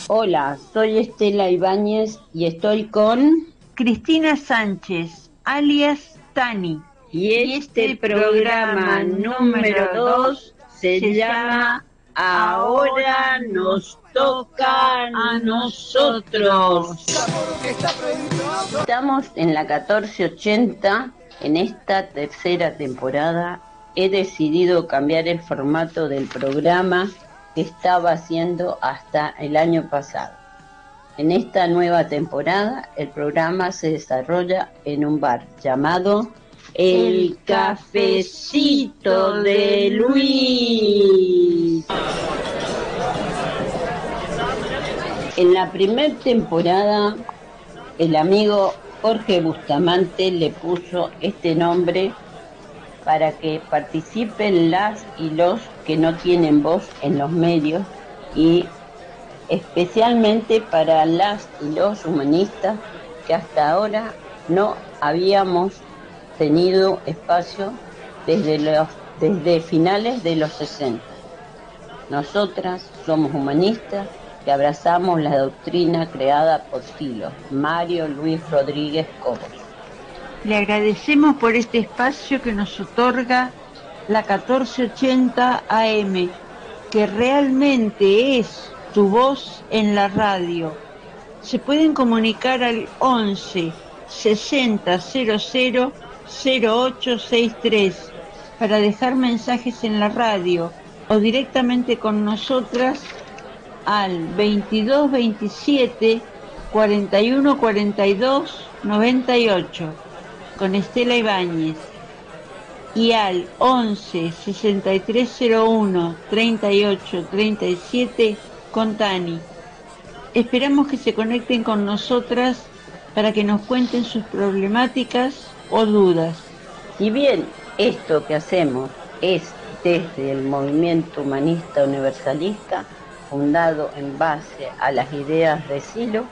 Hola, soy Estela Ibáñez y estoy con... Cristina Sánchez, alias Tani, Y y este este programa programa número número 2 2 se se llama llama Ahora Ahora nos nos toca toca a a nosotros. nosotros. Estamos en la 1480. En esta tercera temporada he decidido cambiar el formato del programa que estaba haciendo hasta el año pasado. En esta nueva temporada, el programa se desarrolla en un bar llamado El Cafecito de Luis. En la primera temporada, el amigo Jorge Bustamante le puso este nombre para que participen las y los que no tienen voz en los medios y especialmente para las y los humanistas que hasta ahora no habíamos tenido espacio desde finales de los 60. Nosotras somos humanistas que abrazamos la doctrina creada por Silo, Mario Luis Rodríguez Cobos. Le agradecemos por este espacio que nos otorga la 1480 AM, que realmente es tu voz en la radio. Se pueden comunicar al 11 60 00 0863 para dejar mensajes en la radio o directamente con nosotras al 22 27 41 42 98 con Estela Ibáñez y al 11 6301 38 37 con Tani. Esperamos que se conecten con nosotras para que nos cuenten sus problemáticas o dudas. Si bien esto que hacemos es desde el movimiento humanista universalista, fundado en base a las ideas de Silo,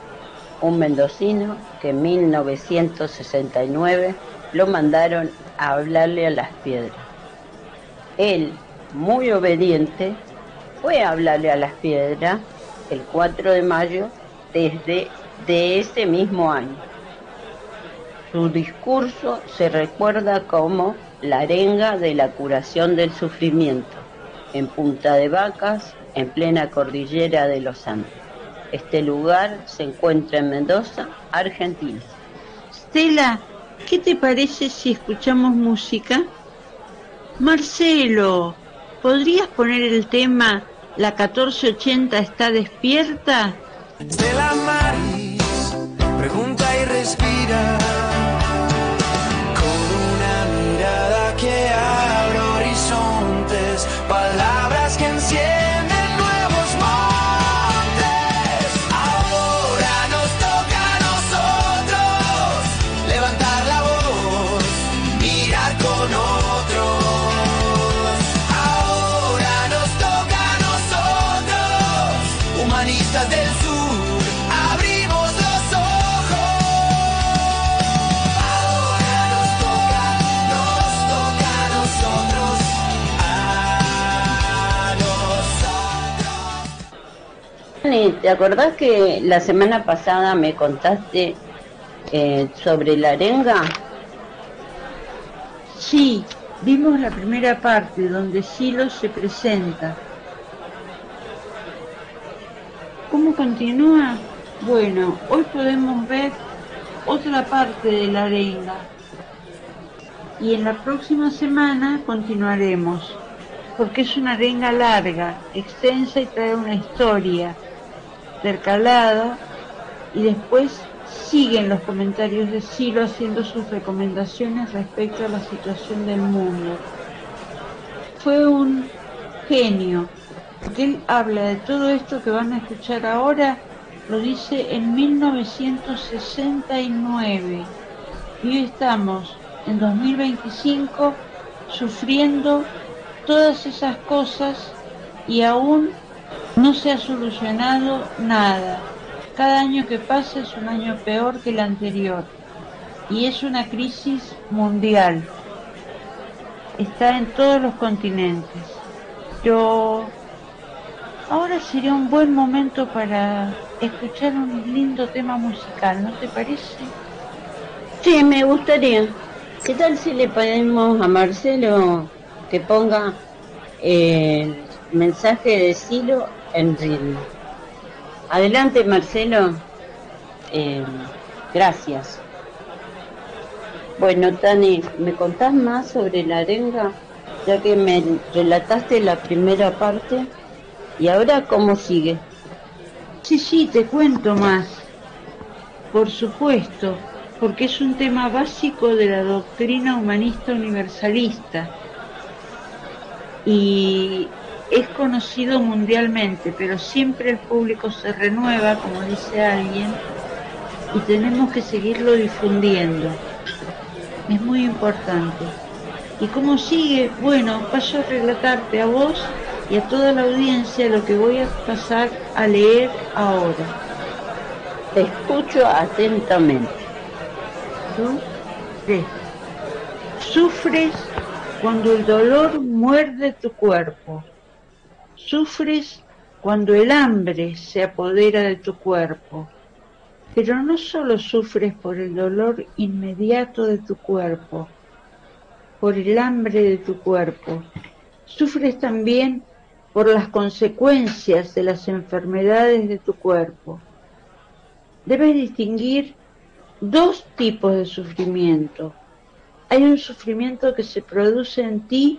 un mendocino que en 1969 lo mandaron a hablarle a las piedras. Él, muy obediente, fue a hablarle a las piedras el 4 de mayo de ese mismo año. Su discurso se recuerda como la arenga de la curación del sufrimiento, en Punta de Vacas, en plena cordillera de los Andes. Este lugar se encuentra en Mendoza, Argentina. Stella, ¿qué te parece si escuchamos música? Marcelo, ¿podrías poner el tema La 1480 está despierta? Stella Maris pregunta y respira con una mirada que abre horizontes, palabras que encienden nuevos montes. Ahora nos toca a nosotros levantar la voz, mirar con otros. Ahora nos toca a nosotros, humanistas del sur. ¿Te acordás que la semana pasada me contaste sobre la arenga? Sí, vimos la primera parte donde Silo se presenta. ¿Cómo continúa? Bueno, hoy podemos ver otra parte de la arenga y en la próxima semana continuaremos, porque es una arenga larga, extensa y trae una historia intercalada, y después siguen los comentarios de Silo haciendo sus recomendaciones respecto a la situación del mundo. Fue un genio, porque él habla de todo esto que van a escuchar ahora, lo dice en 1969, y hoy estamos en 2025 sufriendo todas esas cosas y aún no se ha solucionado nada. Cada año que pasa es un año peor que el anterior y es una crisis mundial. Está en todos los continentes. Pero ahora sería un buen momento para escuchar un lindo tema musical, ¿no te parece? Sí, me gustaría. ¿Qué tal si le pedimos a Marcelo que ponga el mensaje de Silo en ritmo? Adelante, Marcelo. Eh, gracias. Bueno, Tani, ¿me contás más sobre la arenga? Ya que me relataste la primera parte, ¿y ahora cómo sigue? Sí, te cuento más. Por supuesto, porque es un tema básico de la doctrina humanista universalista y es conocido mundialmente, pero siempre el público se renueva, como dice alguien, y tenemos que seguirlo difundiendo. Es muy importante. ¿Y cómo sigue? Bueno, paso a relatarte a vos y a toda la audiencia lo que voy a pasar a leer ahora. Te escucho atentamente. Sufres. Sufres cuando el dolor muerde tu cuerpo. Sufres cuando el hambre se apodera de tu cuerpo. Pero no solo sufres por el dolor inmediato de tu cuerpo, por el hambre de tu cuerpo, sufres también por las consecuencias de las enfermedades de tu cuerpo. Debes distinguir dos tipos de sufrimiento. Hay un sufrimiento que se produce en ti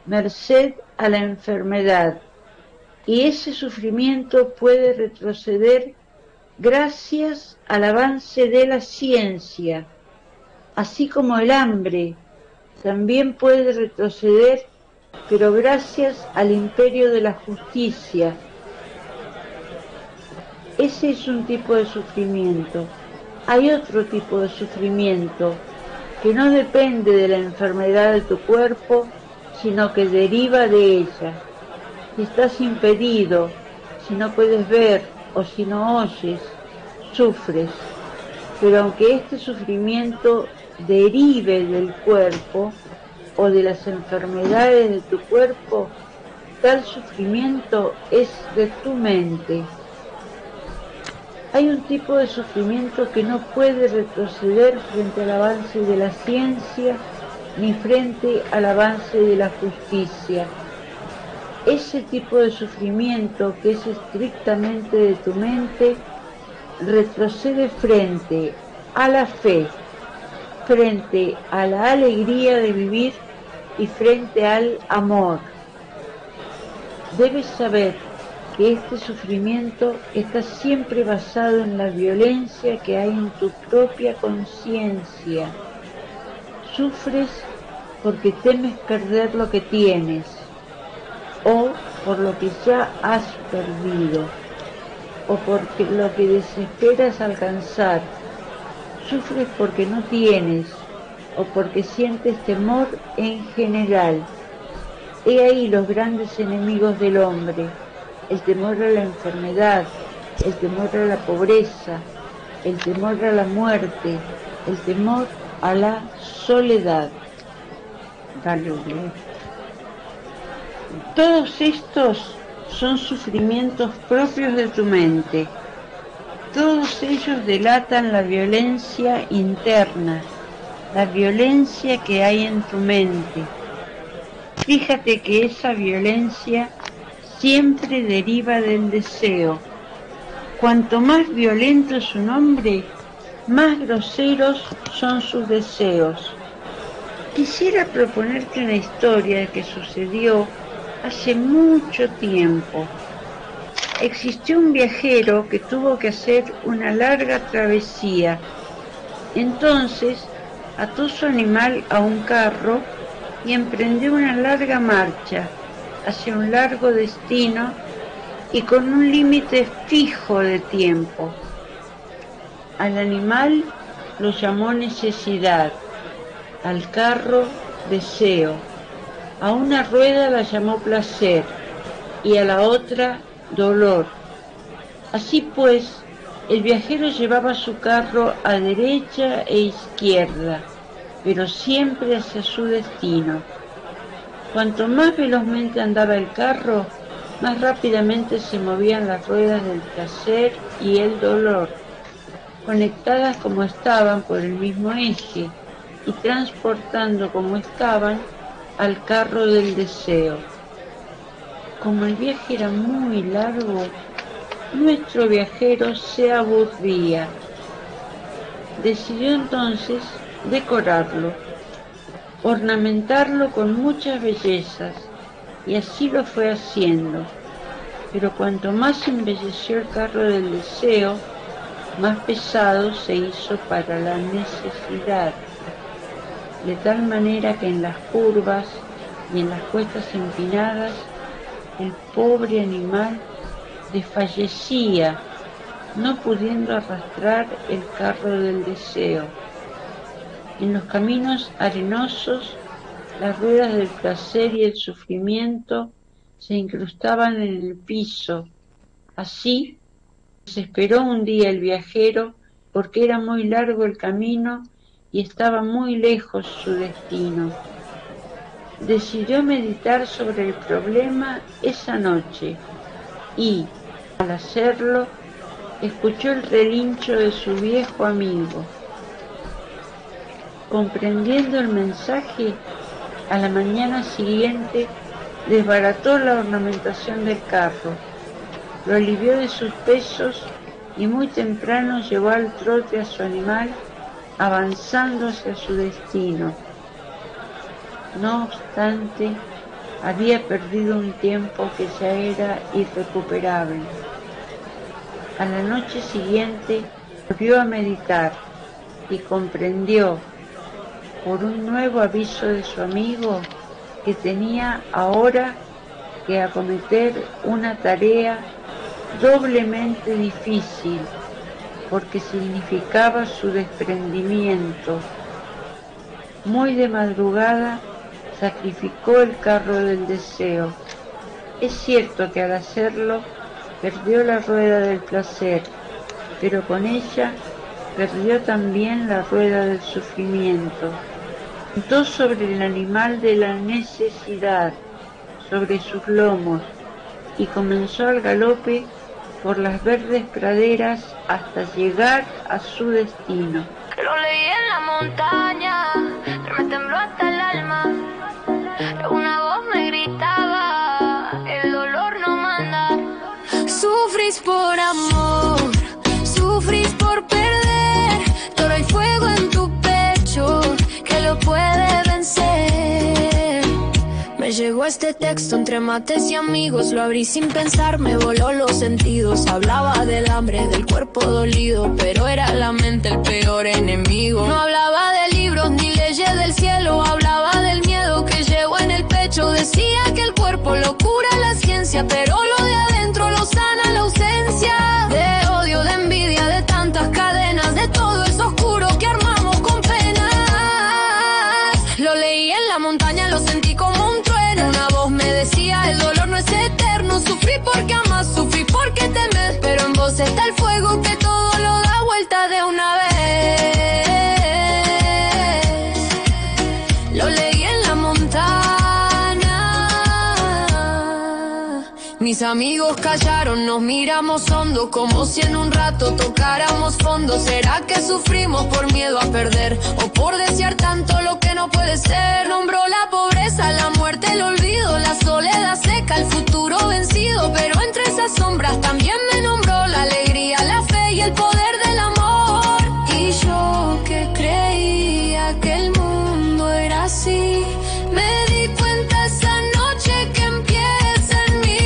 merced a la enfermedad, y ese sufrimiento puede retroceder gracias al avance de la ciencia, así como el hambre también puede retroceder, pero gracias al imperio de la justicia. Ese es un tipo de sufrimiento. Hay otro tipo de sufrimiento que no depende de la enfermedad de tu cuerpo, sino que deriva de ella. Si estás impedido, si no puedes ver o si no oyes, sufres. Pero aunque este sufrimiento derive del cuerpo o de las enfermedades de tu cuerpo, tal sufrimiento es de tu mente. Hay un tipo de sufrimiento que no puede retroceder frente al avance de la ciencia ni frente al avance de la justicia. Ese tipo de sufrimiento, que es estrictamente de tu mente, retrocede frente a la fe, frente a la alegría de vivir y frente al amor. Debes saber que este sufrimiento está siempre basado en la violencia que hay en tu propia conciencia. Sufres porque temes perder lo que tienes o por lo que ya has perdido o porque lo que desesperas alcanzar. Sufres porque no tienes o porque sientes temor en general. He ahí los grandes enemigos del hombre: el temor a la enfermedad, el temor a la pobreza, el temor a la muerte, el temor a la soledad. Dale, todos estos son sufrimientos propios de tu mente. Todos ellos delatan la violencia interna, la violencia que hay en tu mente. Fíjate que esa violencia siempre deriva del deseo. Cuanto más violento es un hombre, más groseros son sus deseos. Quisiera proponerte una historia que sucedió hace mucho tiempo. Existió un viajero que tuvo que hacer una larga travesía. Entonces ató su animal a un carro y emprendió una larga marcha hacia un largo destino y con un límite fijo de tiempo. Al animal lo llamó necesidad, al carro deseo, a una rueda la llamó placer y a la otra dolor. Así pues, el viajero llevaba su carro a derecha e izquierda, pero siempre hacia su destino. Cuanto más velozmente andaba el carro, Más rápidamente se movían las ruedas del placer y el dolor, conectadas como estaban por el mismo eje y transportando como estaban al carro del deseo. Como el viaje era muy largo, nuestro viajero se aburría. Decidió entonces decorarlo, ornamentarlo con muchas bellezas, y así lo fue haciendo. Pero cuanto más embelleció el carro del deseo, más pesado se hizo para la necesidad, de tal manera que en las curvas y en las cuestas empinadas, el pobre animal desfallecía, no pudiendo arrastrar el carro del deseo. En los caminos arenosos, las ruedas del placer y el sufrimiento se incrustaban en el piso. Así, desesperó un día el viajero porque era muy largo el camino y estaba muy lejos su destino. Decidió meditar sobre el problema esa noche y, al hacerlo, escuchó el relincho de su viejo amigo. Comprendiendo el mensaje, a la mañana siguiente desbarató la ornamentación del carro, lo alivió de sus pesos y muy temprano llevó al trote a su animal, avanzando hacia su destino. No obstante, había perdido un tiempo que ya era irrecuperable. A la noche siguiente volvió a meditar y comprendió, por un nuevo aviso de su amigo, que tenía ahora que acometer una tarea doblemente difícil, porque significaba su desprendimiento. Muy de madrugada sacrificó el carro del deseo. Es cierto que al hacerlo perdió la rueda del placer, pero con ella perdió también la rueda del sufrimiento. Montó sobre el animal de la necesidad, sobre sus lomos, y comenzó al galope por las verdes praderas hasta llegar a su destino. Lo leí en la montaña, me tembló hasta el alma. Una voz me gritaba, el dolor no manda. Sufrís por amor, sufrís por perder. Todo hay fuego en tu pecho que lo puede vencer. Me llegó este texto entre mates y amigos, lo abrí sin pensar, me voló los sentidos. Hablaba del hambre, del cuerpo dolido, pero era la mente el peor enemigo. No hablaba de libros ni leyes del cielo, hablaba del miedo que llevo en el pecho. Decía que el cuerpo lo cura la ciencia, pero lo de adentro lo sana la ausencia. De odio, de envidia, de tantas cadenas, de todo eso oscuro que armamos con penas. Lo leí en la montaña, lo sentí como un trueno. Una voz me decía, el dolor no es eterno. Sufrí porque amas, sufrí porque temes, pero en vos está el fuego que todo lo da vuelta de una vez. Lo leí en la montaña. Mis amigos callaron, nos miramos hondo, como si en un rato tocáramos fondo. ¿Será que sufrimos por miedo a perder o por desear tanto lo que no puede ser? Nombró la pobreza, la muerte, el olvido, la soledad seca, el futuro vencido. Pero entre esas sombras también me nombró la alegría, la fe y el poder del amor. Y yo que creía que el mundo era así, me di cuenta esa noche que empieza en mí.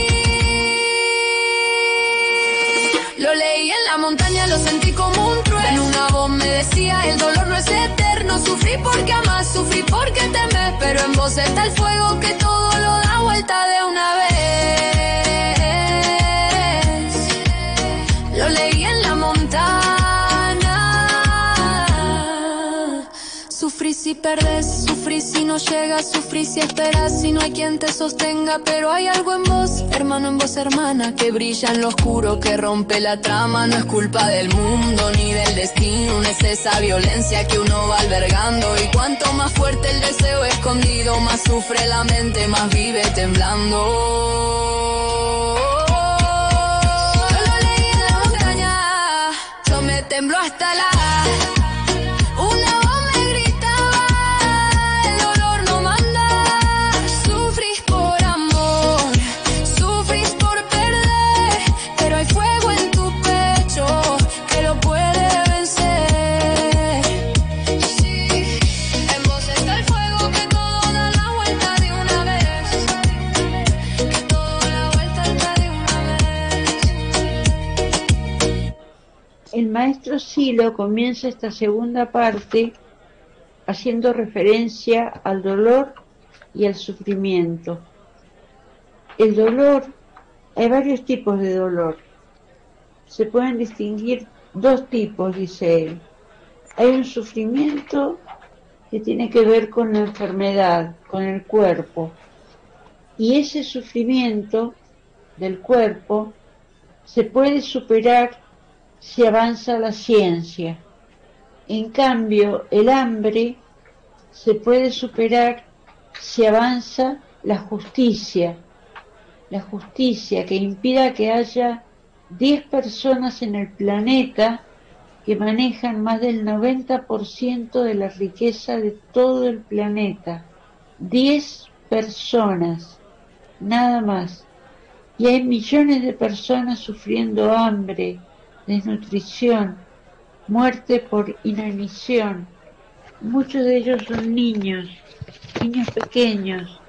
Lo leí en la montaña, lo sentí como un trueno. Una voz me decía, el dolor no es eterno. Sufrí porque amas, sufrí porque temes, pero en vos está el fuego que todo lo da vuelta de una vez. Lo leí en la montaña. Sufrí si perdés, sufrí si no llegas, sufrí si esperas, si no hay quien te sostenga. Pero hay algo en vos, hermano, en vos, hermana, que brilla en lo oscuro, que rompe la trama. No es culpa del mundo ni del destino, no es esa violencia que uno va albergando. Y cuanto más fuerte el deseo escondido, más sufre la mente, más vive temblando. tembló hasta la A. Una voz me gritaba, el dolor no manda. Sufrís por amor, sufrís por perder, pero hay fuego en tu pecho que lo puede vencer. Sí, en vos está el fuego que todo da la vuelta de una vez, que todo da la vuelta de una vez. El maestro Silo comienza esta segunda parte haciendo referencia al dolor y al sufrimiento. El dolor, hay varios tipos de dolor. Se pueden distinguir dos tipos, dice él. Hay un sufrimiento que tiene que ver con la enfermedad, con el cuerpo. Y ese sufrimiento del cuerpo se puede superar si avanza la ciencia. En cambio, el hambre se puede superar si avanza la justicia que impida que haya 10 personas en el planeta que manejan más del 90% de la riqueza de todo el planeta. 10 personas, nada más. Y hay millones de personas sufriendo hambre, desnutrición, muerte por inanición. Muchos de ellos son niños pequeños,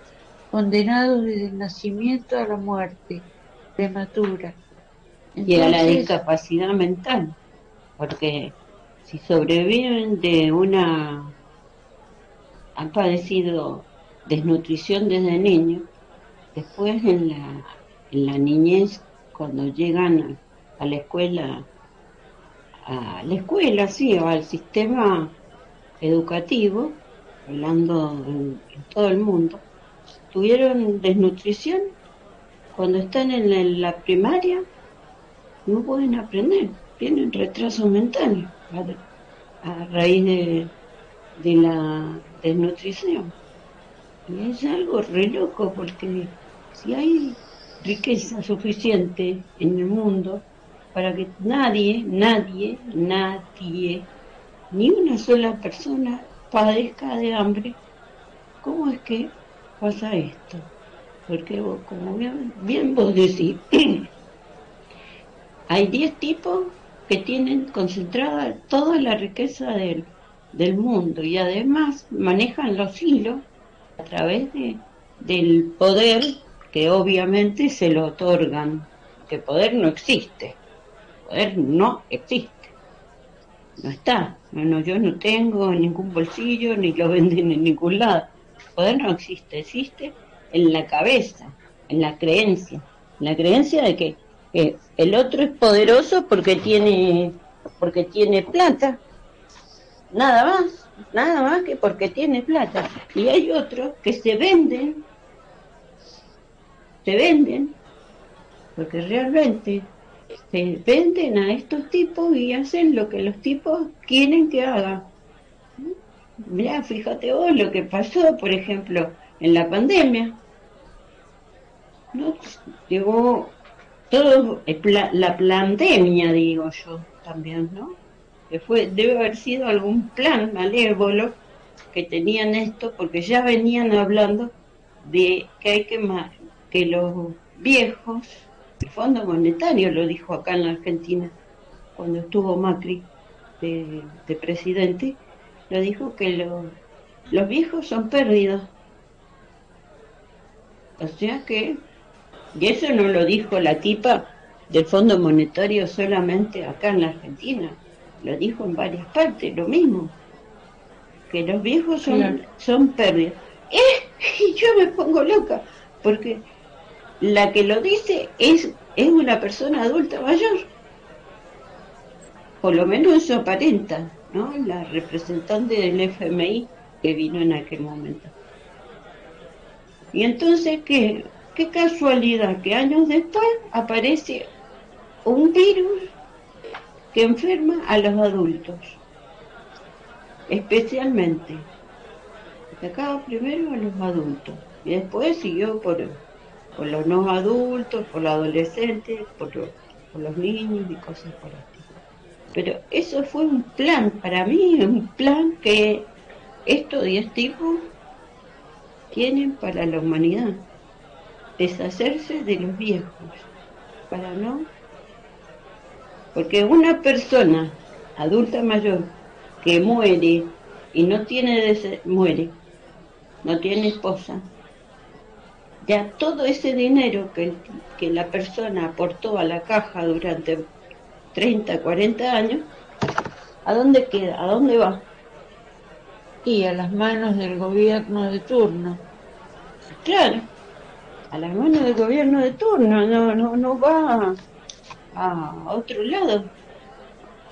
condenados desde el nacimiento a la muerte prematura. Y a la Entonces, discapacidad mental, porque si sobreviven han padecido desnutrición desde niños, después en la niñez, cuando llegan a la escuela, sí, o al sistema educativo, hablando en todo el mundo, tuvieron desnutrición, cuando están en la primaria, no pueden aprender, tienen retraso mental a raíz de la desnutrición. Y es algo re loco, porque si hay riqueza suficiente en el mundo para que nadie, ni una sola persona padezca de hambre, ¿cómo es que pasa esto? Porque vos, como bien vos decís, hay 10 tipos que tienen concentrada toda la riqueza del mundo, y además manejan los hilos a través del poder que obviamente se lo otorgan, que poder no existe, no está. Bueno, yo no tengo ningún bolsillo, ni lo venden en ningún lado. Poder no existe en la cabeza, en la creencia de que el otro es poderoso porque tiene plata, nada más que porque tiene plata. Y hay otros que se venden, porque realmente se venden a estos tipos y hacen lo que los tipos quieren que hagan. Mirá, fíjate vos lo que pasó, por ejemplo, en la pandemia, ¿no? Llegó todo, la pandemia, digo yo, también, ¿no? Que debe haber sido algún plan malévolo que tenían esto, porque ya venían hablando de que hay que los viejos, el Fondo Monetario lo dijo acá en la Argentina, cuando estuvo Macri de presidente, lo dijo que los viejos son pérdidos. O sea que, y eso no lo dijo la tipa del Fondo Monetario solamente acá en la Argentina, lo dijo en varias partes, lo mismo, que los viejos son pérdidas. Y yo me pongo loca, porque la que lo dice es una persona adulta mayor, por lo menos eso aparenta, ¿no? La representante del FMI que vino en aquel momento. Y entonces, qué casualidad que años después aparece un virus que enferma a los adultos, especialmente. Atacaba primero a los adultos y después siguió por los no adultos, por los adolescentes, por los niños y cosas por el estilo. Pero eso fue un plan, para mí, un plan que estos 10 tipos tienen para la humanidad. Deshacerse de los viejos, para no. Porque una persona adulta mayor que muere y no tiene, muere, no tiene esposa, ya todo ese dinero que la persona aportó a la caja durante 30, 40 años, ¿a dónde queda? ¿A dónde va? Y a las manos del gobierno de turno. Claro, a las manos del gobierno de turno, no va a otro lado,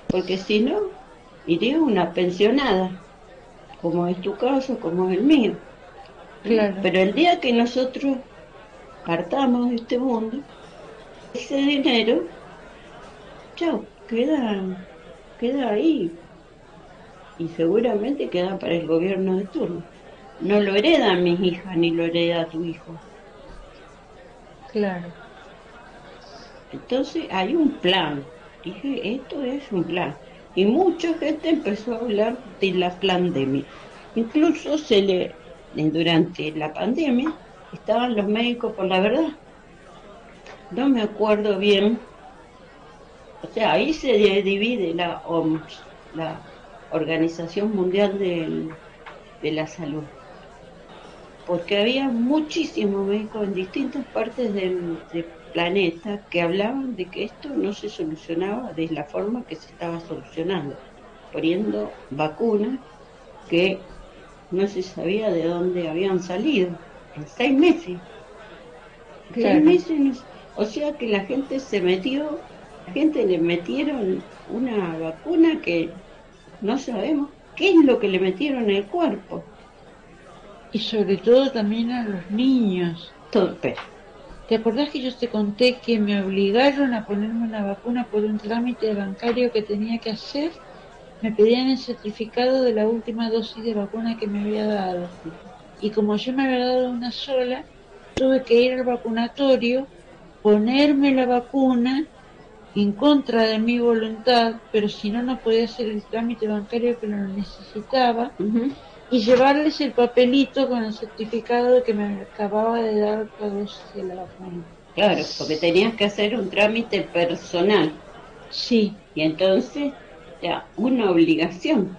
porque si no, iría una pensionada, como es tu caso, como es el mío. Claro. Pero el día que nosotros partamos de este mundo, ese dinero, chao, queda ahí. Y seguramente queda para el gobierno de turno. No lo heredan mis hijas ni lo hereda tu hijo. Claro. Entonces hay un plan. Dije, esto es un plan. Y mucha gente empezó a hablar de la pandemia. Incluso durante la pandemia estaban los médicos por la verdad. No me acuerdo bien. O sea, ahí se divide la OMS, la Organización Mundial de la Salud. Porque había muchísimos médicos en distintas partes del planeta que hablaban de que esto no se solucionaba de la forma que se estaba solucionando, poniendo vacunas que no se sabía de dónde habían salido en 6 meses. Seis Claro. meses, o sea que la gente le metieron una vacuna que no sabemos qué es lo que le metieron en el cuerpo. Y sobre todo también a los niños. Todo, pero, ¿Te acordás que yo te conté que me obligaron a ponerme una vacuna por un trámite bancario que tenía que hacer? Me pedían el certificado de la última dosis de vacuna que me había dado. Y como yo me había dado una sola, tuve que ir al vacunatorio, ponerme la vacuna en contra de mi voluntad, pero si no, no podía hacer el trámite bancario que lo necesitaba, y llevarles el papelito con el certificado de que me acababa de dar la dosis de la vacuna. claro, porque tenías que hacer un trámite personal. Sí, Y entonces, ya, una obligación.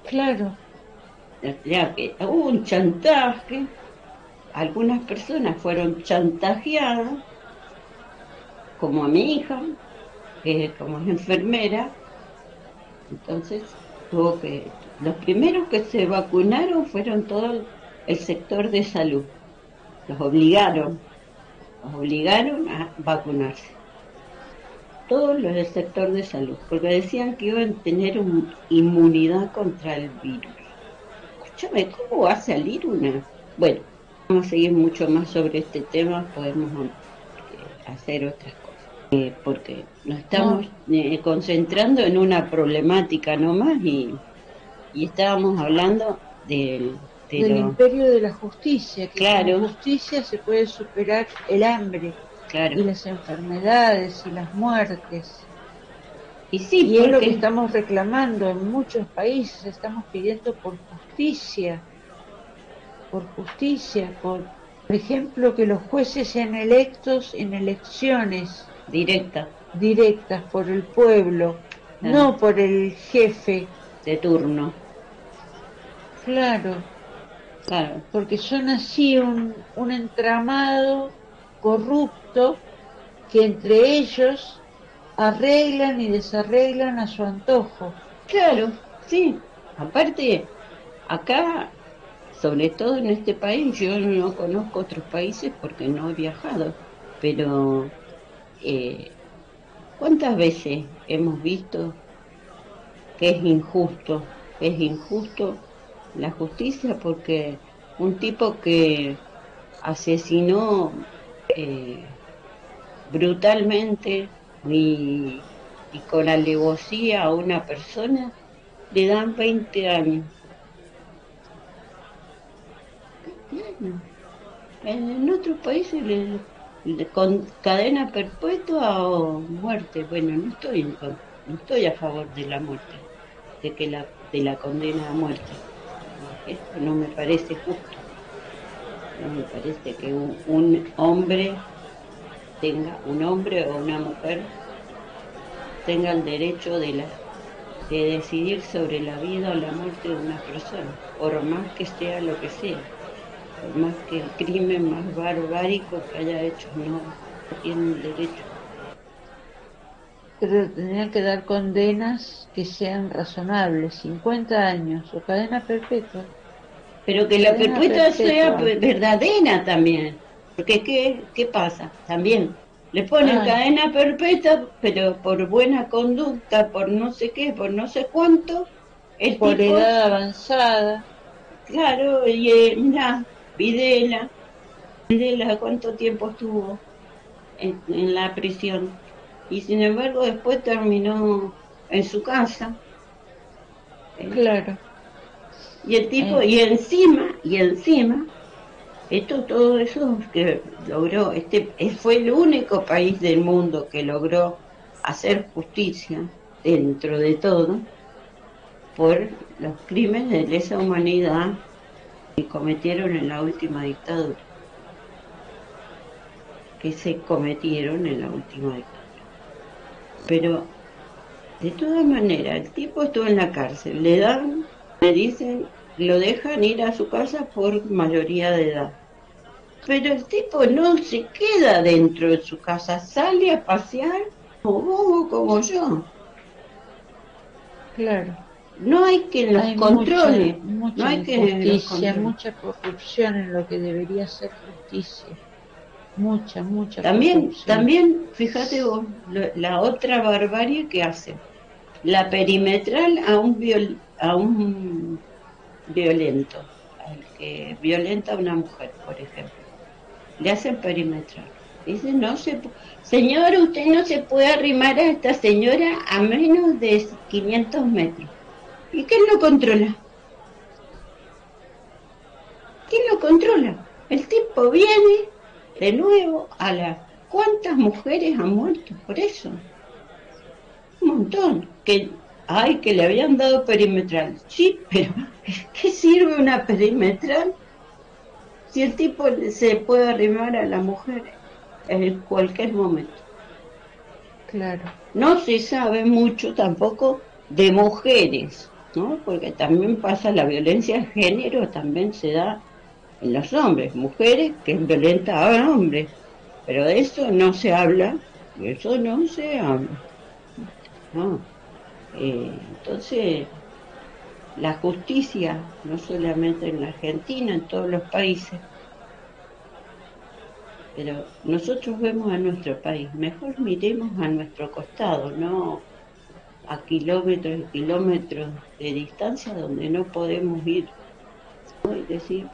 claro, Ya que hubo un chantaje, algunas personas fueron chantajeadas, como a mi hija, que como es enfermera, entonces los primeros que se vacunaron fueron todo el sector de salud. Los obligaron a vacunarse. Todos los del sector de salud, porque decían que iban a tener inmunidad contra el virus. Escúchame, ¿cómo va a salir una? Bueno, vamos a seguir mucho más sobre este tema, podemos hacer otras cosas, porque nos no, estamos concentrando en una problemática nomás y estábamos hablando de del lo... imperio de la justicia, que con Claro, justicia se puede superar el hambre claro. y las enfermedades y las muertes. Y sí, Y es lo que porque... estamos reclamando en muchos países, estamos pidiendo por ejemplo, que los jueces sean electos en elecciones Directa, directas por el pueblo, no por el jefe, de turno, claro, claro. porque son así un entramado corrupto que entre ellos arreglan y desarreglan a su antojo. Claro, sí. Aparte, acá, sobre todo en este país, yo no conozco otros países porque no he viajado, pero ¿cuántas veces hemos visto que es injusto la justicia porque un tipo que asesinó brutalmente y con alevosía a una persona, le dan 20 años? 20 años. En otros países con cadena perpetua o muerte. Bueno, no estoy en contra. no estoy a favor de la muerte, de la condena a muerte. Esto no me parece justo. No me parece que un hombre un hombre o una mujer tenga el derecho de decidir sobre la vida o la muerte de una persona, por más que sea lo que sea, por más que el crimen más barbárico que haya hecho, no tiene el derecho. Pero tendrían que dar condenas que sean razonables, 50 años o cadena perpetua. Pero que la Cadena perpetua sea perpetua. verdadera también, porque ¿qué pasa? También le ponen Ay, cadena perpetua, pero por buena conducta, por no sé qué, por no sé cuánto, el por tipo, edad avanzada. claro, y mirá, Videla, ¿cuánto tiempo estuvo en la prisión? Y sin embargo después terminó en su casa, ¿eh? Claro. Y el tipo, eh, y encima, todo eso que logró, fue el único país del mundo que logró hacer justicia dentro de todo por los crímenes de lesa humanidad que cometieron en la última dictadura, que se cometieron en la última dictadura. Pero de todas maneras, el tipo estuvo en la cárcel, le dicen, lo dejan ir a su casa por mayoría de edad. Pero el tipo no se queda dentro de su casa, sale a pasear como bobo como yo. claro. No hay quien los Hay mucha, controle, no mucha hay quien los injusticia, controle. mucha corrupción en lo que debería ser justicia. Mucha, mucha También, corrupción. también, fíjate vos, la otra barbarie que hacen. La perimetral a un violento, al que violenta a una mujer, por ejemplo. Le hacen perimetral. Dicen, señor, usted no se puede arrimar a esta señora a menos de 500 metros. ¿Y quién lo controla? ¿Quién lo controla? El tipo viene de nuevo a la... ¿Cuántas mujeres han muerto por eso? Un montón. Que le habían dado perimetral. Sí, pero ¿qué sirve una perimetral si el tipo se puede arrimar a la mujer en cualquier momento? Claro. No se sabe mucho tampoco de mujeres, ¿no? Porque también pasa la violencia de género, también se da en los hombres, mujeres que violentan a hombres, pero de eso no se habla, de eso no se habla, ¿no? Entonces, la justicia, no solamente en la Argentina, en todos los países, pero nosotros vemos a nuestro país, mejor miremos a nuestro costado, no a kilómetros y kilómetros de distancia donde no podemos ir, ¿no? Y decir,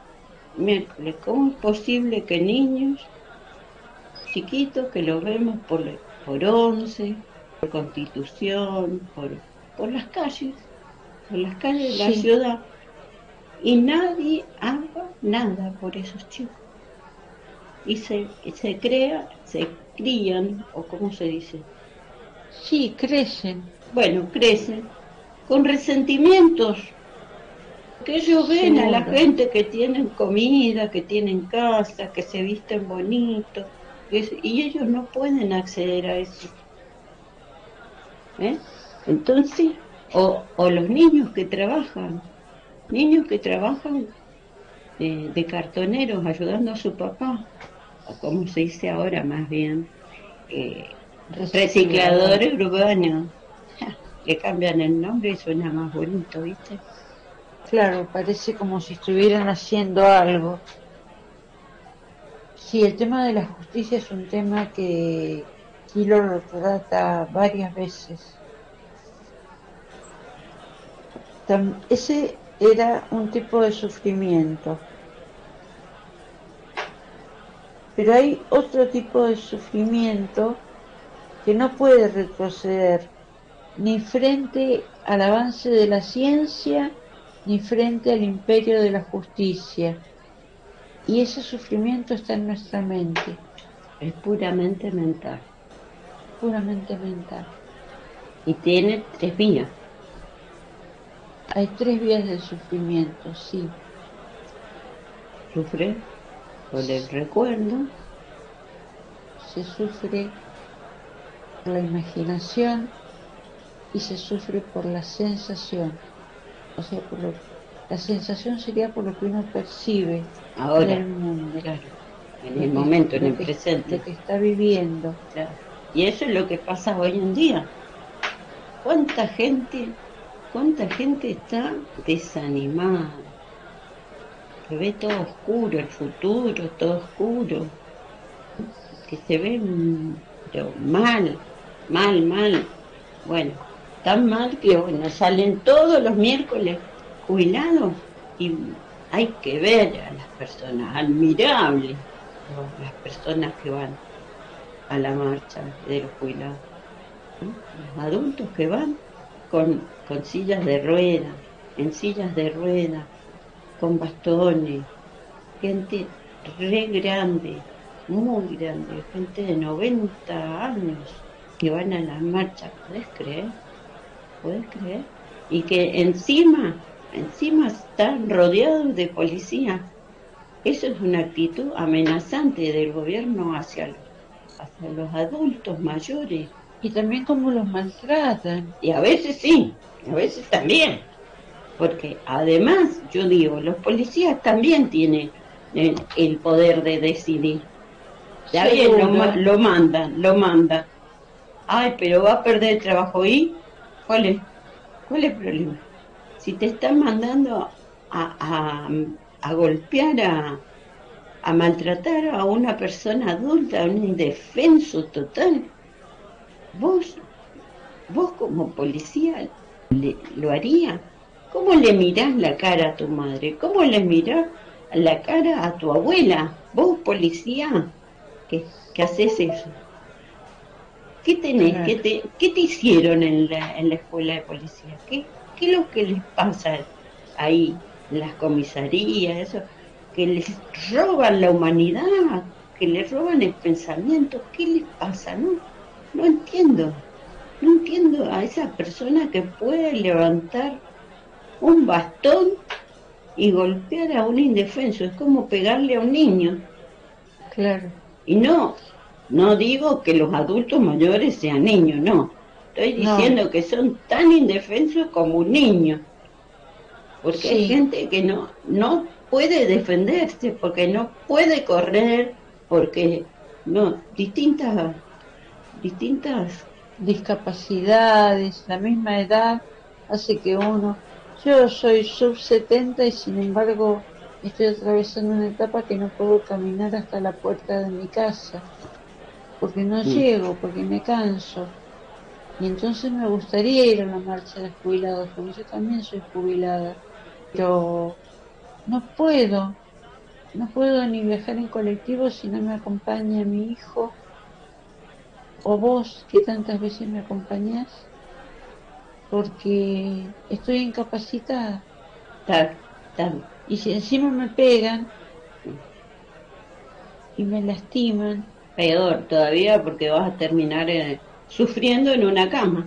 miércoles, ¿cómo es posible que niños chiquitos que los vemos por Once, por Constitución, por por las calles de la Sí, ciudad, y nadie haga nada por esos chicos? Y se crían, o cómo se dice, sí, crecen. bueno, crecen con resentimientos, que ellos ven a la Seguro. gente que tienen comida, que tienen casa, que se visten bonito, y ellos no pueden acceder a eso, ¿eh? Entonces, o los niños que trabajan de cartoneros ayudando a su papá, o como se dice ahora más bien, eh, Reciclador. recicladores urbanos. Le cambian el nombre y suena más bonito, ¿viste? Claro, parece como si estuvieran haciendo algo. Sí, el tema de la justicia es un tema que Kilo lo trata varias veces. Ese era un tipo de sufrimiento, pero hay otro tipo de sufrimiento que no puede retroceder ni frente al avance de la ciencia, ni frente al imperio de la justicia. Y ese sufrimiento está en nuestra mente, Es puramente mental. puramente mental. Y tiene 3 vías. Hay 3 vías del sufrimiento, sí. Sufre por el recuerdo, Se sufre por la imaginación y se sufre por la sensación. O sea, la sensación sería por lo que uno percibe en ahora, el mundo, claro, en el momento, en el presente. lo que está viviendo. Claro. Y eso es lo que pasa hoy en día. ¿Cuánta gente está desanimada? Que ve todo oscuro, el futuro, todo oscuro. Que se ve pero mal, mal. Bueno, tan mal que bueno, salen todos los miércoles jubilados y hay que ver a las personas, admirables, las personas que van a la marcha de los jubilados, ¿no? Los adultos que van con sillas de rueda, en sillas de rueda, con bastones, gente re grande, muy grande, gente de 90 años que van a las marchas, ¿podés creer? ¿Podés creer? Y que encima están rodeados de policía. Eso es una actitud amenazante del gobierno hacia los adultos mayores. Y también cómo los maltratan. Y a veces sí, a veces también. Porque además, yo digo, los policías también tienen el poder de decidir. Ya bien, lo mandan. Ay, pero va a perder el trabajo. ¿Y cuál es? ¿Cuál es el problema? Si te están mandando a golpear, a maltratar a una persona adulta, a un indefenso total, vos como policía lo harías. ¿Cómo le mirás la cara a tu madre? ¿Cómo le mirás la cara a tu abuela? Vos, policía, que haces eso. ¿Qué tenés? Claro. ¿Qué te hicieron en la escuela de policía? ¿Qué es lo que les pasa ahí, en las comisarías, eso? Que les roban la humanidad, que les roban el pensamiento. ¿Qué les pasa? No entiendo. No entiendo a esa persona que puede levantar un bastón y golpear a un indefenso. Es como pegarle a un niño. Claro. Y no digo que los adultos mayores sean niños, no. Estoy diciendo que son tan indefensos como un niño. Porque hay gente que no puede defenderse, porque no puede correr, porque distintas discapacidades, la misma edad hace que yo soy sub 70 y sin embargo estoy atravesando una etapa que no puedo caminar hasta la puerta de mi casa, porque no llego, porque me canso. Y entonces me gustaría ir a la marcha de jubilados, porque yo también soy jubilada, pero no puedo ni viajar en colectivo si no me acompaña mi hijo, o vos que tantas veces me acompañás, porque estoy incapacitada. Y si encima me pegan y me lastiman, peor todavía, porque vas a terminar sufriendo en una cama.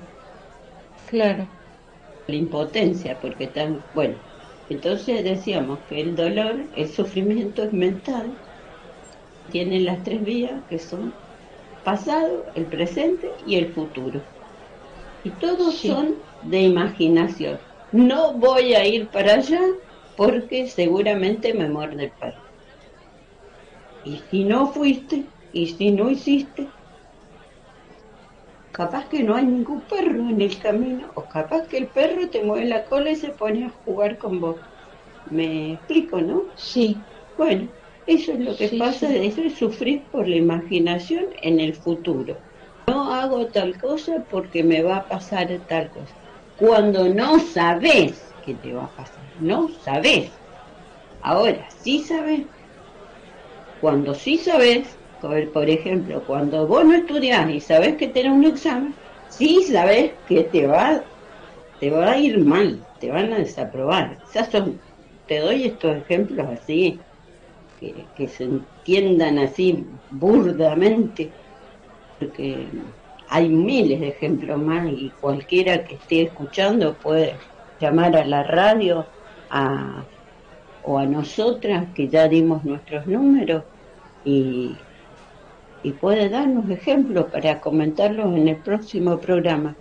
Claro. La impotencia, porque bueno, entonces decíamos que el dolor, el sufrimiento es mental, tiene las 3 vías que son pasado, el presente y el futuro. Y todos son de imaginación. No voy a ir para allá porque seguramente me muerde el perro. Y si no fuiste, y si no hiciste, capaz que no hay ningún perro en el camino, o capaz que el perro te mueve la cola y se pone a jugar con vos. ¿Me explico, no? Sí. Bueno, eso es lo que pasa, eso es sufrir por la imaginación en el futuro. No hago tal cosa porque me va a pasar tal cosa. Cuando no sabés qué te va a pasar, no sabés. Ahora, sí sabés. Cuando sí sabés, por ejemplo, cuando vos no estudiás y sabés que tenés un examen, sí sabés que te va a ir mal, te van a desaprobar. Te doy estos ejemplos así, que se entiendan así burdamente, porque hay miles de ejemplos más y cualquiera que esté escuchando puede llamar a la radio o a nosotras que ya dimos nuestros números y, y puede darnos ejemplos para comentarlos en el próximo programa.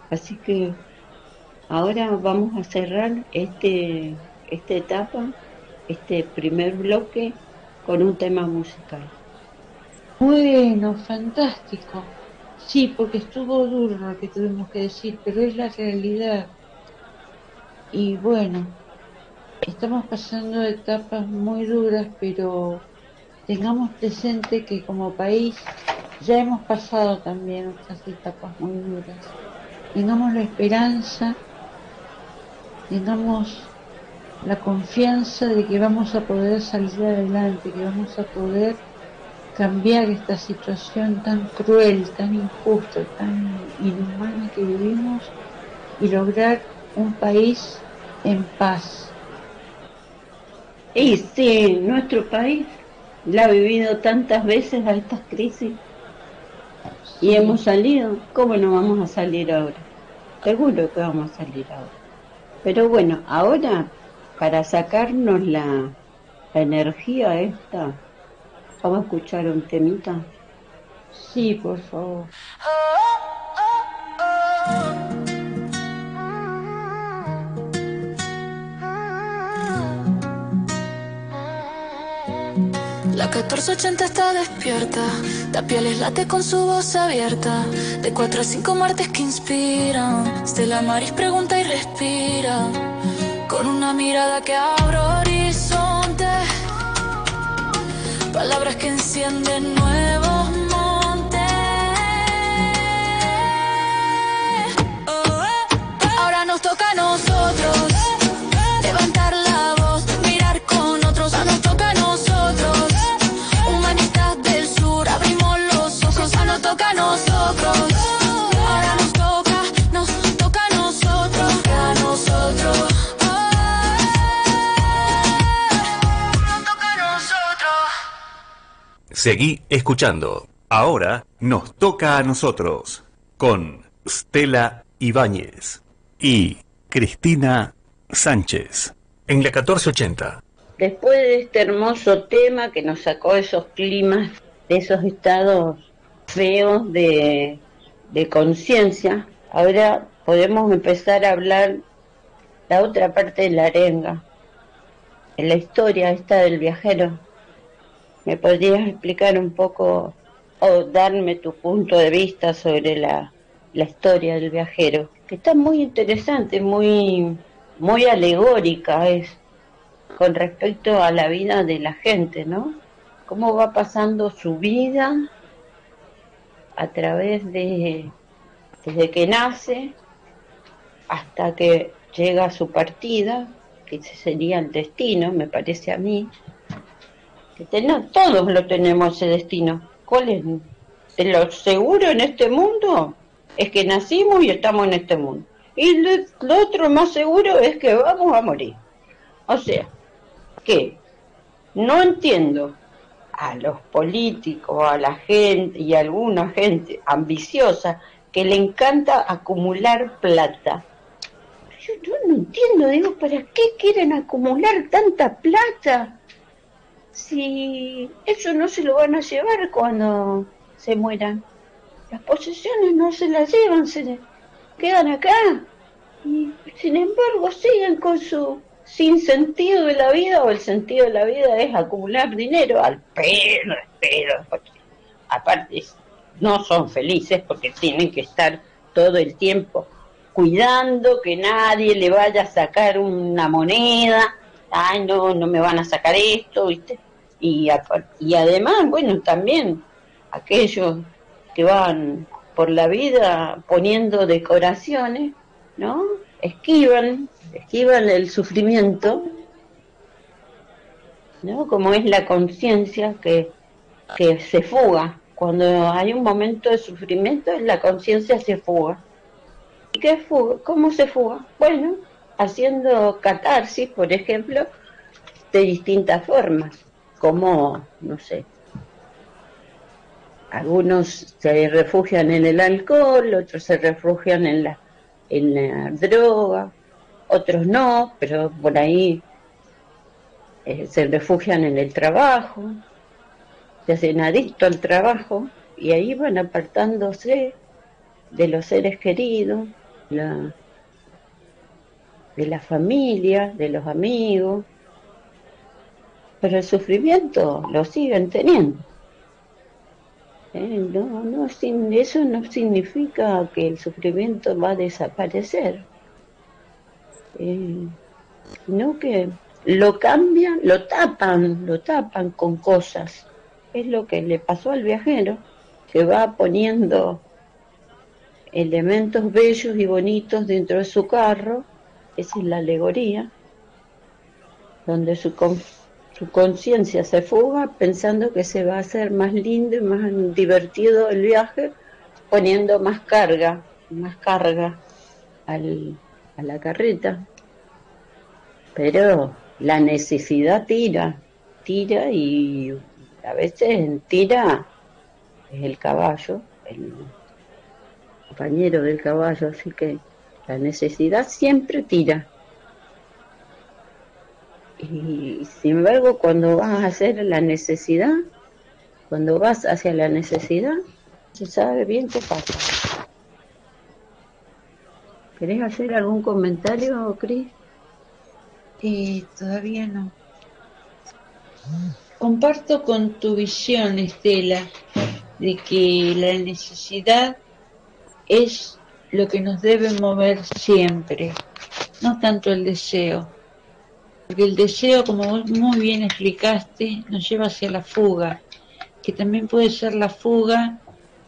Así que ahora vamos a cerrar esta etapa, este primer bloque, con un tema musical. Bueno, fantástico. Sí, porque estuvo duro lo que tuvimos que decir, pero es la realidad. Y bueno, estamos pasando etapas muy duras, pero tengamos presente que como país ya hemos pasado también otras etapas muy duras. Tengamos la esperanza, tengamos la confianza de que vamos a poder salir adelante, que vamos a poder cambiar esta situación tan cruel, tan injusta, tan inhumana que vivimos y lograr un país en paz. Y sí, nuestro país la ha vivido tantas veces a estas crisis y hemos salido. ¿Cómo no vamos a salir ahora? Seguro que vamos a salir ahora. Pero bueno, ahora para sacarnos la energía esta, vamos a escuchar un temita. Sí, por favor. La 1480 está despierta, Tapieles late con su voz abierta. De 4 a 5 martes que inspiran. Stella Maris pregunta y respira. Con una mirada que abre horizonte. Palabras que encienden nuevos montes. Ahora nos toca a nosotros levantar la voz, mirar con otros. Ahora nos toca a nosotros. Humanistas del sur, abrimos los ojos. Ahora nos toca a nosotros. Ahora nos toca a nosotros, a nosotros. Nos toca a nosotros. Seguí escuchando. Ahora nos toca a nosotros. Con Stella Ibáñez y Cristina Sánchez. En la 1480. Después de este hermoso tema que nos sacó esos climas, de esos estados feos de conciencia, ahora podemos empezar a hablar la otra parte de la arenga, en la historia esta del viajero. ¿Me podrías explicar un poco o darme tu punto de vista sobre la historia del viajero? Que está muy interesante, muy alegórica es con respecto a la vida de la gente, ¿no? Cómo va pasando su vida a través desde que nace hasta que llega a su partida, que ese sería el destino, me parece a mí. Que todos lo tenemos ese destino. ¿Cuál es? Lo seguro en este mundo es que nacimos y estamos en este mundo. Y lo otro más seguro es que vamos a morir. O sea, que no entiendo a los políticos, a la gente y a alguna gente ambiciosa que le encanta acumular plata. Yo no entiendo, digo, ¿para qué quieren acumular tanta plata? Si eso no se lo van a llevar cuando se mueran. Las posesiones no se las llevan, se quedan acá. Y sin embargo siguen con su sinsentido de la vida, o el sentido de la vida es acumular dinero al pedo, porque aparte no son felices porque tienen que estar todo el tiempo cuidando que nadie le vaya a sacar una moneda. Ay, no me van a sacar esto, ¿viste? Y además, bueno, también aquellos que van por la vida poniendo decoraciones, ¿no? Esquivan el sufrimiento, ¿no? Como es la conciencia que se fuga. Cuando hay un momento de sufrimiento, la conciencia se fuga. ¿Y qué fuga? ¿Cómo se fuga? Bueno, haciendo catarsis, por ejemplo, de distintas formas, como, no sé, Algunos se refugian en el alcohol, otros se refugian en la droga, otros no, pero por ahí se refugian en el trabajo, se hacen adictos al trabajo y ahí van apartándose de los seres queridos, de la familia, de los amigos, pero el sufrimiento lo siguen teniendo. Eso no significa que el sufrimiento va a desaparecer, sino que lo cambian, lo tapan con cosas. Es lo que le pasó al viajero, que va poniendo elementos bellos y bonitos dentro de su carro. Esa es la alegoría, donde su conciencia se fuga pensando que se va a hacer más lindo y más divertido el viaje, poniendo más carga a la carreta. Pero la necesidad tira y a veces tira es el caballo, el compañero del caballo, así que la necesidad siempre tira. Y sin embargo, cuando vas a hacer la necesidad, cuando vas hacia la necesidad, se sabe bien qué pasa. ¿Querés hacer algún comentario, Cris? Todavía no. Comparto con tu visión, Estela, de que la necesidad es lo que nos debe mover siempre, no tanto el deseo. Porque el deseo, como vos muy bien explicaste, nos lleva hacia la fuga, que también puede ser la fuga,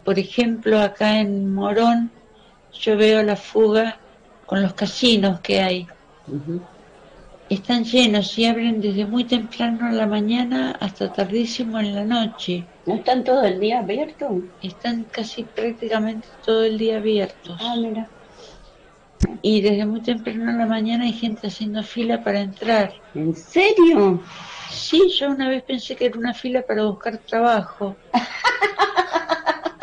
por ejemplo, acá en Morón, yo veo la fuga con los casinos que hay. Uh-huh. Están llenos y abren desde muy temprano en la mañana hasta tardísimo en la noche. ¿No están todo el día abiertos? Están casi prácticamente todo el día abiertos. Ah, mira. Y desde muy temprano en la mañana hay gente haciendo fila para entrar. ¿En serio? Sí, yo una vez pensé que era una fila para buscar trabajo.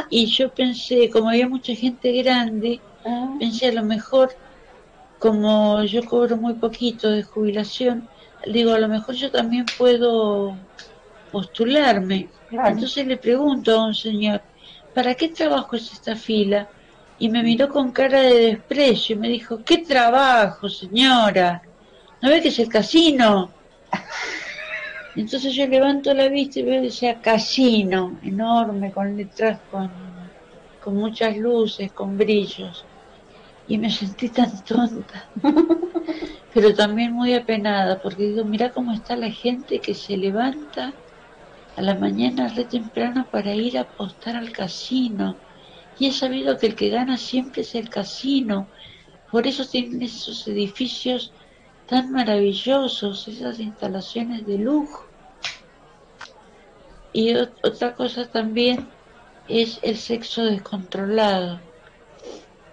Y yo pensé, como había mucha gente grande, pensé a lo mejor, como yo cobro muy poquito de jubilación, digo, a lo mejor yo también puedo postularme. Claro. Entonces le pregunto a un señor, ¿para qué trabajo es esta fila? Y me miró con cara de desprecio y me dijo, ¿qué trabajo, señora? ¿No ve que es el casino? Entonces yo levanto la vista y veo que sea casino, enorme, con letras, con muchas luces, con brillos. Y me sentí tan tonta, pero también muy apenada, porque digo, mirá cómo está la gente que se levanta a la mañana re temprano para ir a apostar al casino. Y he sabido que el que gana siempre es el casino. Por eso tienen esos edificios tan maravillosos, esas instalaciones de lujo. Y otra cosa también es el sexo descontrolado,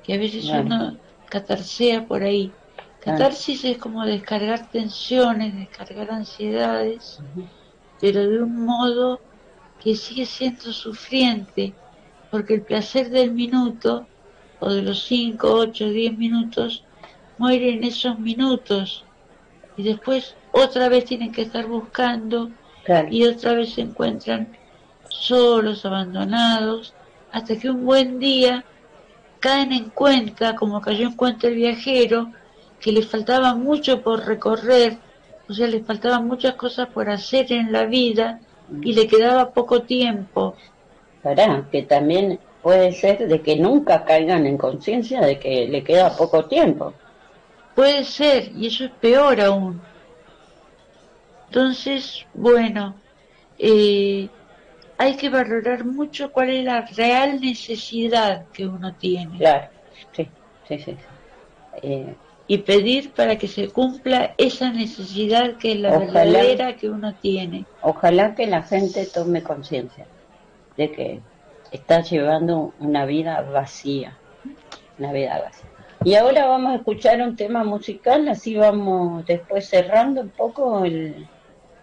que a veces uno catarsea por ahí. Catarsis es como descargar tensiones, descargar ansiedades, pero de un modo que sigue siendo sufriente, porque el placer del minuto, o de los 5, 8, 10 minutos, muere en esos minutos, y después otra vez tienen que estar buscando, y otra vez se encuentran solos, abandonados, hasta que un buen día caen en cuenta, como cayó en cuenta el viajero, que les faltaba mucho por recorrer, o sea, les faltaban muchas cosas por hacer en la vida, y le quedaba poco tiempo. Pará, que también puede ser de que nunca caigan en conciencia de que le queda poco tiempo. Puede ser, y eso es peor aún. Entonces, bueno, hay que valorar mucho cuál es la real necesidad que uno tiene. Claro, sí. Y pedir para que se cumpla esa necesidad que es la verdadera que uno tiene. Ojalá que la gente tome conciencia de que está llevando una vida vacía. Y ahora vamos a escuchar un tema musical, así vamos después cerrando un poco el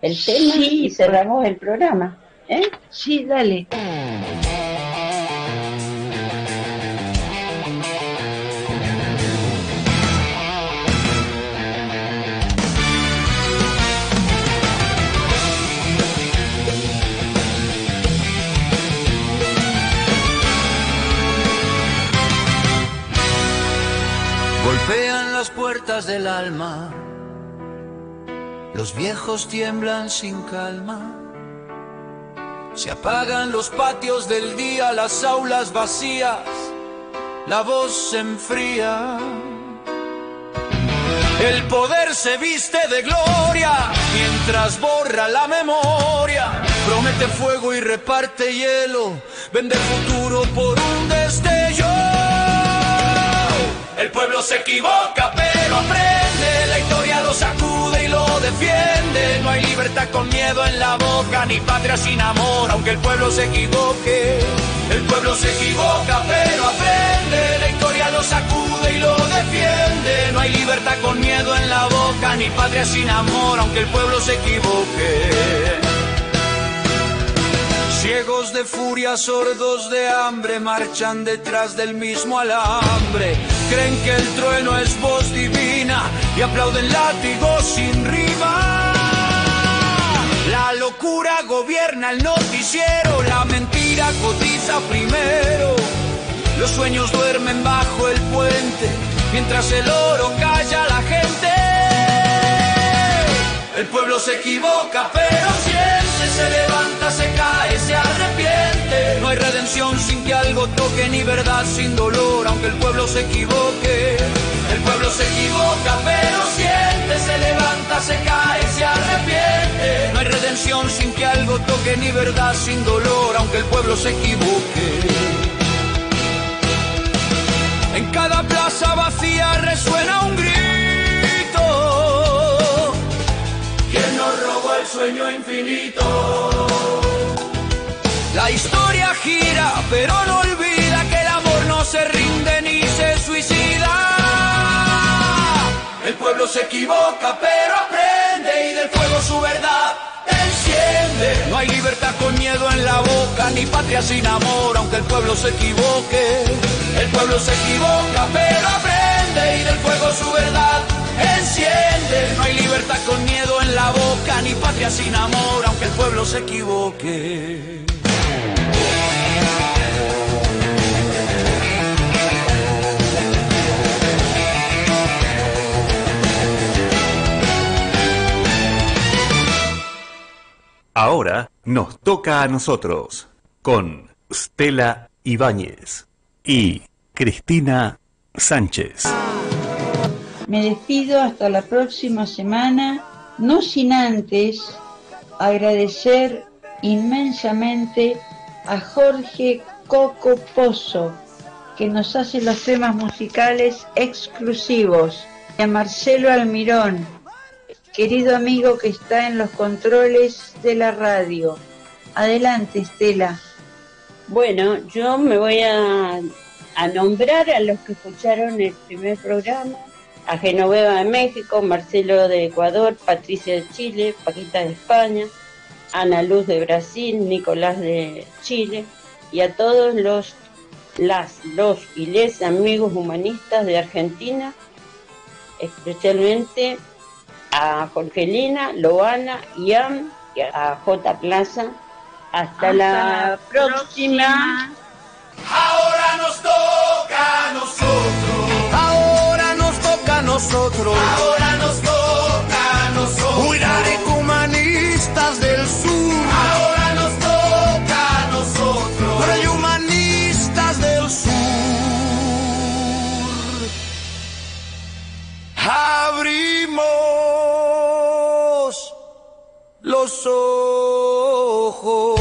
tema y cerramos el programa. Sí, dale. Golpean las puertas del alma, los viejos tiemblan sin calma. Se apagan los patios del día, las aulas vacías, la voz se enfría. El poder se viste de gloria mientras borra la memoria. Promete fuego y reparte hielo, vende el futuro por un destello. El pueblo se equivoca pero aprende, la historia lo sacude y lo defiende. No hay libertad con miedo en la boca, ni patria sin amor, aunque el pueblo se equivoque. El pueblo se equivoca pero aprende, la historia lo sacude y lo defiende. No hay libertad con miedo en la boca, ni patria sin amor, aunque el pueblo se equivoque. Ciegos de furia, sordos de hambre, marchan detrás del mismo alambre. Creen que el trueno es voz divina y aplauden látigos sin rima. La locura gobierna el noticiero, la mentira cotiza primero. Los sueños duermen bajo el puente, mientras el oro calla a la gente. El pueblo se equivoca pero siente, se levanta, se cae, se arrepiente. No hay redención sin que algo toque, ni verdad sin dolor, aunque el pueblo se equivoque. El pueblo se equivoca pero siente, se levanta, se cae, se arrepiente. No hay redención sin que algo toque, ni verdad sin dolor, aunque el pueblo se equivoque. En cada plaza vacía resuena un grito. ¿Quién nos robó el sueño infinito? La historia gira, pero no olvida que el amor no se rinde ni se suicida. El pueblo se equivoca, pero aprende y del fuego su verdad enciende. No hay libertad con miedo en la boca, ni patria sin amor, aunque el pueblo se equivoque. El pueblo se equivoca, pero aprende y del fuego su verdad enciende. No hay libertad con miedo en la boca, ni patria sin amor, aunque el pueblo se equivoque. Ahora nos toca a nosotros, con Stella Ibáñez y Cristina Sánchez. Me despido hasta la próxima semana, no sin antes agradecer inmensamente a Jorge Coco Pozo, que nos hace los temas musicales exclusivos, y a Marcelo Almirón, querido amigo que está en los controles de la radio. Adelante, Estela. Bueno, yo me voy a nombrar a los que escucharon el primer programa: a Genoveva de México, Marcelo de Ecuador, Patricia de Chile, Paquita de España, Ana Luz de Brasil, Nicolás de Chile, y a todos los y les amigos humanistas de Argentina, especialmente a Jorgelina, Loana, Ian y a J. Plaza. Hasta la próxima. Ahora nos toca a nosotros. Ahora nos toca a nosotros. Ahora nos toca a nosotros. Cuidar humanistas del sur. Ahora nos toca a nosotros. Rey humanistas del sur. Abrimos los ojos.